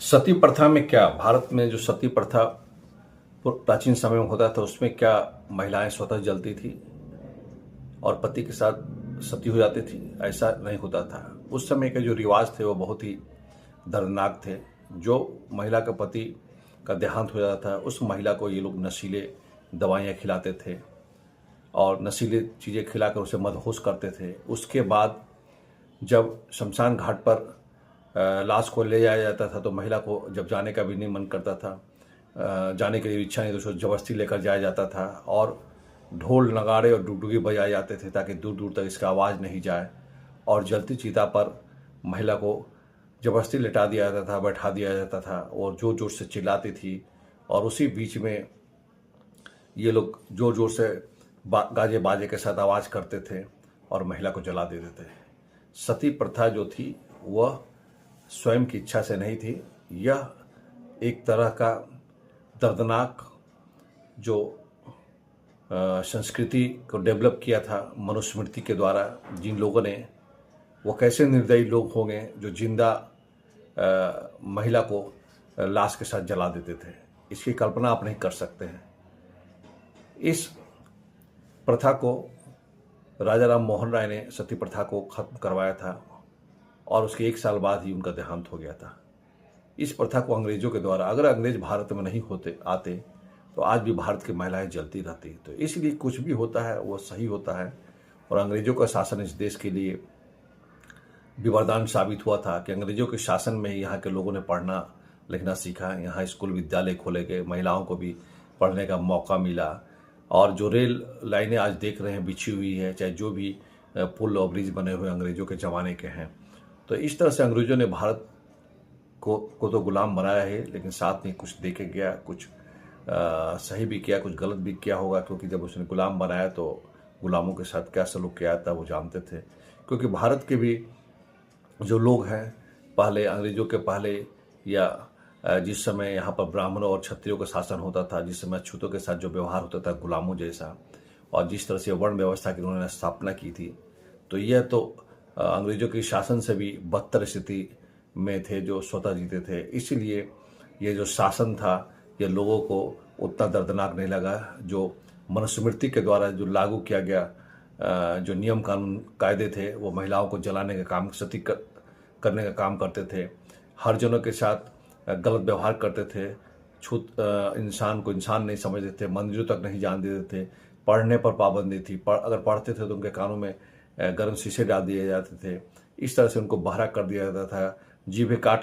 सती प्रथा में क्या भारत में जो सती प्रथा प्राचीन समय में होता था उसमें क्या महिलाएं स्वतः जलती थी और पति के साथ सती हो जाती थी? ऐसा नहीं होता था। उस समय के जो रिवाज थे वो बहुत ही दर्दनाक थे। जो महिला का पति का देहांत हो जाता था उस महिला को ये लोग नशीले दवाइयाँ खिलाते थे और नशीली चीज़ें खिलाकर उसे मदहोश करते थे। उसके बाद जब शमशान घाट पर लाश को ले जाया जाता था तो महिला को जब जाने का भी नहीं मन करता था, जाने के लिए इच्छा नहीं तो उसको जबरदस्ती लेकर जाया जाता था और ढोल नगाड़े और डुगडुगी बजाए जाते थे ताकि दूर दूर तक इसका आवाज़ नहीं जाए। और जलती चिता पर महिला को जबरदस्ती लेटा दिया जाता था, बैठा दिया जाता था और जोर जोर से चिल्लाती थी और उसी बीच में ये लोग जोर जोर से गाजे बाजे के साथ आवाज़ करते थे और महिला को जला देते थे। सती प्रथा जो थी वह स्वयं की इच्छा से नहीं थी। यह एक तरह का दर्दनाक जो संस्कृति को डेवलप किया था मनुस्मृति के द्वारा, जिन लोगों ने, वो कैसे निर्दयी लोग होंगे जो जिंदा महिला को लाश के साथ जला देते थे। इसकी कल्पना आप नहीं कर सकते हैं। इस प्रथा को राजा राम मोहन राय ने सती प्रथा को खत्म करवाया था और उसके 1 साल बाद ही उनका देहांत हो गया था। इस प्रथा को अंग्रेजों के द्वारा, अगर अंग्रेज भारत में नहीं होते आते तो आज भी भारत की महिलाएं जलती रहती। तो इसलिए कुछ भी होता है वो सही होता है और अंग्रेजों का शासन इस देश के लिए भी वरदान साबित हुआ था कि अंग्रेजों के शासन में ही यहाँ के लोगों ने पढ़ना लिखना सीखा। यहाँ स्कूल विद्यालय खोले गए, महिलाओं को भी पढ़ने का मौका मिला और जो रेल लाइनें आज देख रहे हैं बिछी हुई है, चाहे जो भी पुल और ब्रिज बने हुए अंग्रेजों के ज़माने के हैं। तो इस तरह से अंग्रेजों ने भारत को तो गुलाम बनाया है, लेकिन साथ में कुछ देके गया, कुछ सही भी किया, कुछ गलत भी किया होगा, क्योंकि जब उसने गुलाम बनाया तो गुलामों के साथ क्या सलूक किया था वो जानते थे। क्योंकि भारत के भी जो लोग हैं पहले, अंग्रेजों के पहले या जिस समय यहाँ पर ब्राह्मणों और क्षत्रियों का शासन होता था, जिस समय अछूतों के साथ जो व्यवहार होता था गुलामों जैसा, और जिस तरह से वर्ण व्यवस्था की उन्होंने स्थापना की थी, तो यह तो अंग्रेजों के शासन से भी बदतर स्थिति में थे जो स्वतः जीते थे। इसलिए ये जो शासन था ये लोगों को उतना दर्दनाक नहीं लगा। जो मनुस्मृति के द्वारा जो लागू किया गया जो नियम कानून कायदे थे वो महिलाओं को जलाने का काम, सती करने का काम करते थे, हरिजनों के साथ गलत व्यवहार करते थे, इंसान को इंसान नहीं समझते थे, मंदिरों तक नहीं जान देते थे, पढ़ने पर पाबंदी थी, अगर पढ़ते थे तो उनके कानों में गर्म शीशे डाल दिए जाते थे। इस तरह से उनको बहरा कर दिया जाता था, जीभें काट